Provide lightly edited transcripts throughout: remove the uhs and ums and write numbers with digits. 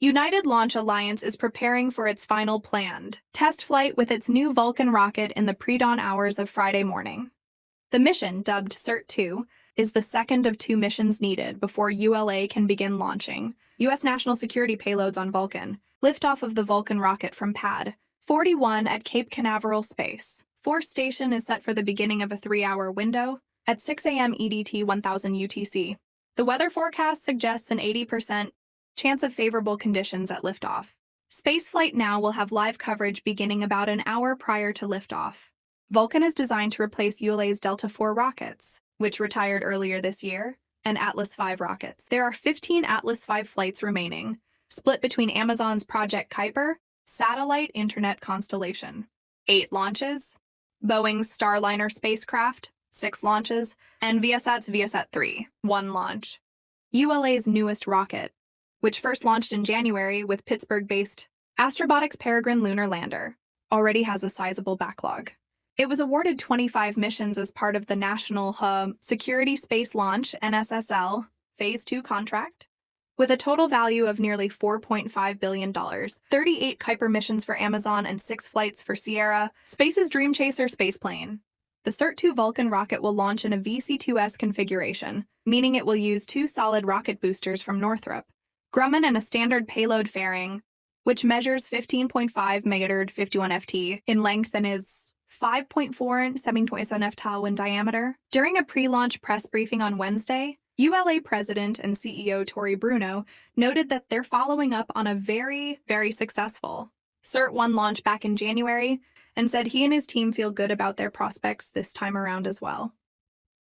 United Launch Alliance is preparing for its final planned test flight with its new Vulcan rocket in the pre-dawn hours of Friday morning. The mission, dubbed CERT-2, is the second of two missions needed before ULA can begin launching U.S. national security payloads on Vulcan, liftoff of the Vulcan rocket from Pad 41 at Cape Canaveral Space Force Station is set for the beginning of a 3-hour window at 6 a.m. EDT 1000 UTC. The weather forecast suggests an 80% chance of favorable conditions at liftoff. Spaceflight Now will have live coverage beginning about an hour prior to liftoff. Vulcan is designed to replace ULA's Delta IV rockets, which retired earlier this year, and Atlas V rockets. There are 15 Atlas V flights remaining, split between Amazon's Project Kuiper satellite internet constellation. 8 launches, Boeing's Starliner spacecraft, 6 launches, and Viasat's Viasat-3, 1 launch. ULA's newest rocket, which first launched in January with Pittsburgh-based Astrobotics Peregrine lunar lander, already has a sizable backlog. It was awarded 25 missions as part of the National Security Space Launch (NSSL) Phase 2 contract, with a total value of nearly $4.5 billion, 38 Kuiper missions for Amazon and 6 flights for Sierra Space's Dream Chaser spaceplane. The CERT-2 Vulcan rocket will launch in a VC-2S configuration, meaning it will use 2 solid rocket boosters from Northrop Grumman and a standard payload fairing, which measures 15.5 metered 51 ft in length and is 5.4 and 7.7 ft in diameter. During a pre-launch press briefing on Wednesday, ULA President and CEO Tory Bruno noted that they're following up on a very, very successful CERT-1 launch back in January and said he and his team feel good about their prospects this time around as well.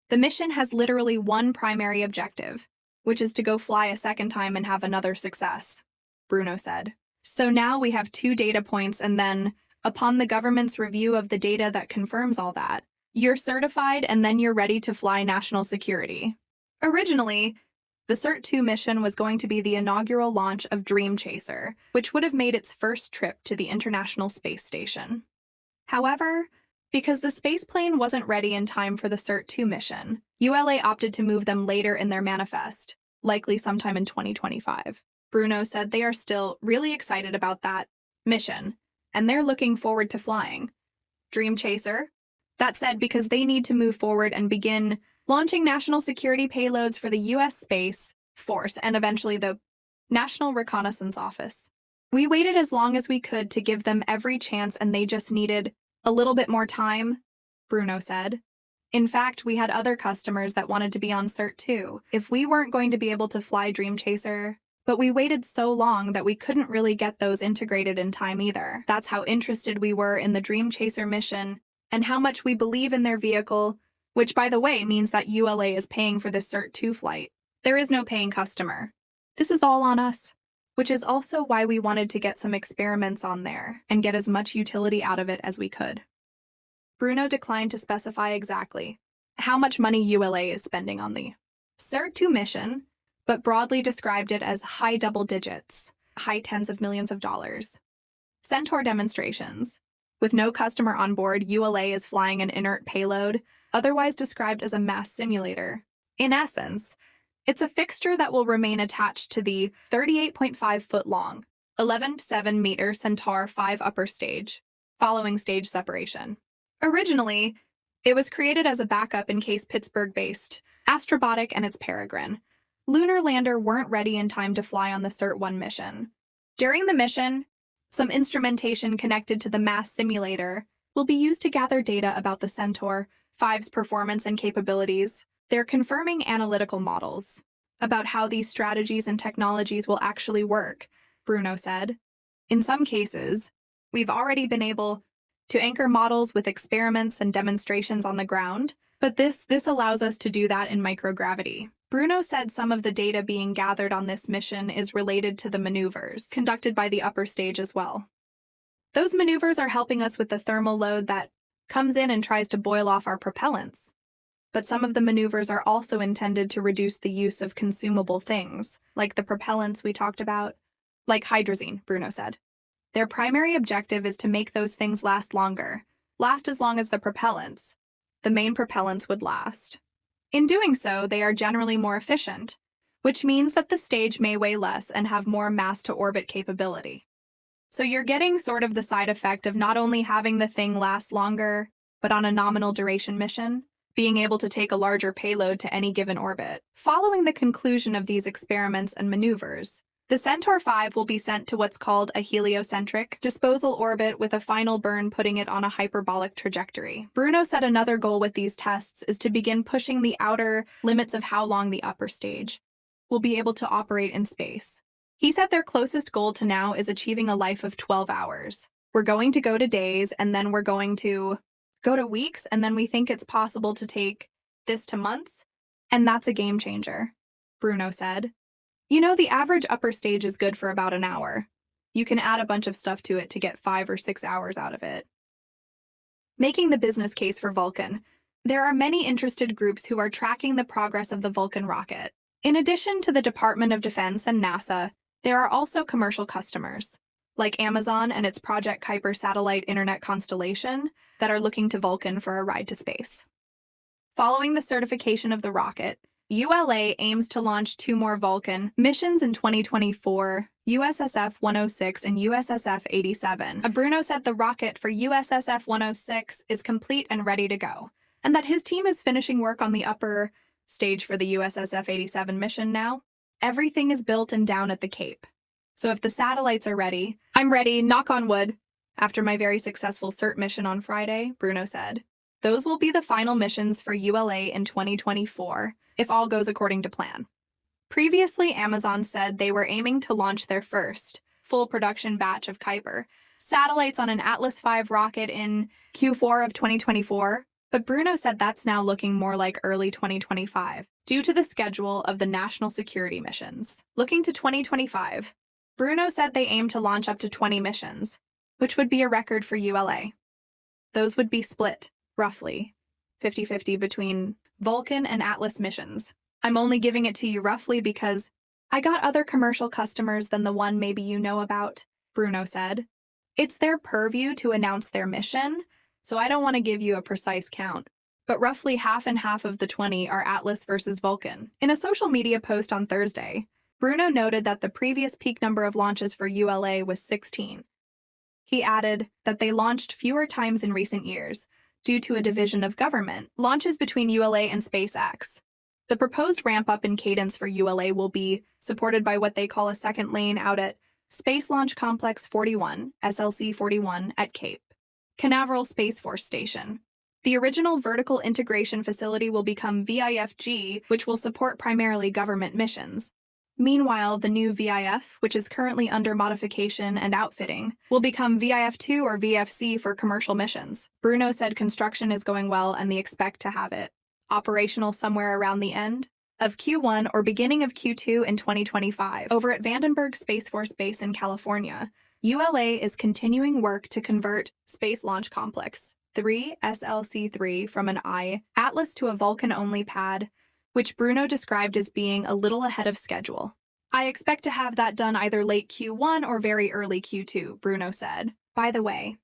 The mission has literally one primary objective, which is to go fly a second time and have another success, Bruno said. So now we have 2 data points, and then, upon the government's review of the data that confirms all that, you're certified and then you're ready to fly national security. Originally, the CERT-2 mission was going to be the inaugural launch of Dream Chaser, which would have made its first trip to the International Space Station. However, because the spaceplane wasn't ready in time for the CERT-2 mission, ULA opted to move them later in their manifest, likely sometime in 2025. Bruno said they are still really excited about that mission, and they're looking forward to flying Dream Chaser. That said, because they need to move forward and begin launching national security payloads for the U.S. Space Force and eventually the National Reconnaissance Office. We waited as long as we could to give them every chance, and they just needed a little bit more time, Bruno said. In fact, we had other customers that wanted to be on CERT-2 if we weren't going to be able to fly Dream Chaser, but we waited so long that we couldn't really get those integrated in time either. That's how interested we were in the Dream Chaser mission and how much we believe in their vehicle, which, by the way, means that ULA is paying for this CERT-2 flight. There is no paying customer. This is all on us, which is also why we wanted to get some experiments on there and get as much utility out of it as we could. Bruno declined to specify exactly how much money ULA is spending on the CERT-2 mission, but broadly described it as high double digits, high tens of millions of dollars. Centaur demonstrations. With no customer on board, ULA is flying an inert payload, otherwise described as a mass simulator. In essence, it's a fixture that will remain attached to the 38.5-foot-long, 11.7-meter Centaur 5 upper stage, following stage separation. Originally, it was created as a backup in case Pittsburgh-based Astrobotic and its Peregrine lunar lander weren't ready in time to fly on the CERT-1 mission. During the mission, some instrumentation connected to the mass simulator will be used to gather data about the Centaur 5's performance and capabilities. They're confirming analytical models about how these strategies and technologies will actually work, Bruno said. In some cases, we've already been able to anchor models with experiments and demonstrations on the ground, but this allows us to do that in microgravity. Bruno said some of the data being gathered on this mission is related to the maneuvers conducted by the upper stage as well. Those maneuvers are helping us with the thermal load that comes in and tries to boil off our propellants. But some of the maneuvers are also intended to reduce the use of consumable things, like the propellants we talked about, like hydrazine, Bruno said. Their primary objective is to make those things last longer, last as long as the propellants, the main propellants, would last. In doing so, they are generally more efficient, which means that the stage may weigh less and have more mass-to-orbit capability. So you're getting sort of the side effect of not only having the thing last longer, but on a nominal duration mission, being able to take a larger payload to any given orbit. Following the conclusion of these experiments and maneuvers, the Centaur 5 will be sent to what's called a heliocentric disposal orbit with a final burn putting it on a hyperbolic trajectory. Bruno said another goal with these tests is to begin pushing the outer limits of how long the upper stage will be able to operate in space. He said their closest goal to now is achieving a life of 12 hours. We're going to go to days, and then we're going to go to weeks, and then we think it's possible to take this to months, and that's a game changer, Bruno said. You know, the average upper stage is good for about an hour. You can add a bunch of stuff to it to get 5 or 6 hours out of it. Making the business case for Vulcan, there are many interested groups who are tracking the progress of the Vulcan rocket. In addition to the Department of Defense and NASA, there are also commercial customers, like Amazon and its Project Kuiper satellite internet constellation, that are looking to Vulcan for a ride to space. Following the certification of the rocket, ULA aims to launch 2 more Vulcan missions in 2024, USSF-106 and USSF-87. Bruno said the rocket for USSF-106 is complete and ready to go, and that his team is finishing work on the upper stage for the USSF-87 mission now. Everything is built and down at the Cape. So if the satellites are ready, I'm ready, knock on wood. After my very successful CERT mission on Friday, Bruno said, those will be the final missions for ULA in 2024, if all goes according to plan. Previously, Amazon said they were aiming to launch their first full production batch of Kuiper satellites on an Atlas V rocket in Q4 of 2024, but Bruno said that's now looking more like early 2025, due to the schedule of the national security missions. Looking to 2025, Bruno said they aim to launch up to 20 missions, which would be a record for ULA. Those would be split, roughly, 50-50 between Vulcan and Atlas missions. I'm only giving it to you roughly because I got other commercial customers than the one maybe you know about, Bruno said. It's their purview to announce their mission, so I don't want to give you a precise count, but roughly half and half of the 20 are Atlas versus Vulcan. In a social media post on Thursday, Bruno noted that the previous peak number of launches for ULA was 16. He added that they launched fewer times in recent years, due to a division of government launches between ULA and SpaceX. The proposed ramp-up in cadence for ULA will be supported by what they call a second lane out at Space Launch Complex 41, SLC-41, at Cape Canaveral Space Force Station. The original vertical integration facility will become VIFG, which will support primarily government missions. Meanwhile, the new VIF, which is currently under modification and outfitting, will become VIF2 or VFC for commercial missions. Bruno said construction is going well and they expect to have it operational somewhere around the end of Q1 or beginning of Q2 in 2025. Over at Vandenberg Space Force Base in California, ULA is continuing work to convert Space Launch Complex 3 SLC-3 from an Atlas to a Vulcan-only pad, which Bruno described as being a little ahead of schedule. I expect to have that done either late Q1 or very early Q2, Bruno said. By the way,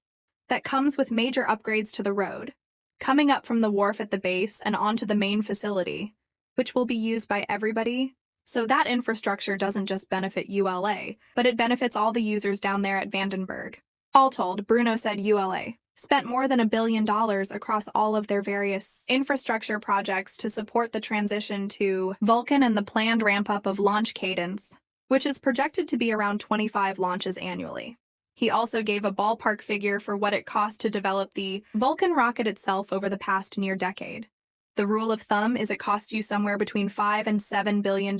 that comes with major upgrades to the road, coming up from the wharf at the base and onto the main facility, which will be used by everybody. So that infrastructure doesn't just benefit ULA, but it benefits all the users down there at Vandenberg. All told, Bruno said ULA spent more than $1 billion across all of their various infrastructure projects to support the transition to Vulcan and the planned ramp-up of launch cadence, which is projected to be around 25 launches annually. He also gave a ballpark figure for what it cost to develop the Vulcan rocket itself over the past near decade. The rule of thumb is it costs you somewhere between $5 and $7 billion.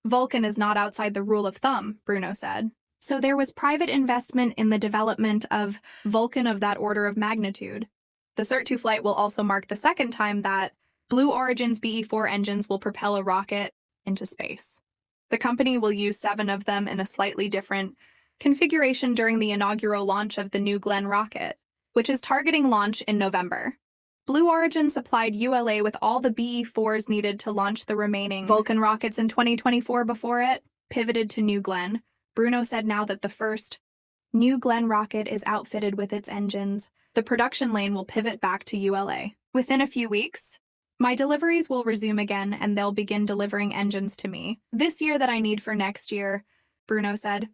Vulcan is not outside the rule of thumb, Bruno said. So there was private investment in the development of Vulcan of that order of magnitude. The CERT-2 flight will also mark the second time that Blue Origin's BE-4 engines will propel a rocket into space. The company will use 7 of them in a slightly different configuration during the inaugural launch of the New Glenn rocket, which is targeting launch in November. Blue Origin supplied ULA with all the BE-4s needed to launch the remaining Vulcan rockets in 2024 before it pivoted to New Glenn. Bruno said now that the first New Glenn rocket is outfitted with its engines, the production lane will pivot back to ULA. Within a few weeks, My deliveries will resume again and they'll begin delivering engines to me. This year that I need for next year, Bruno said.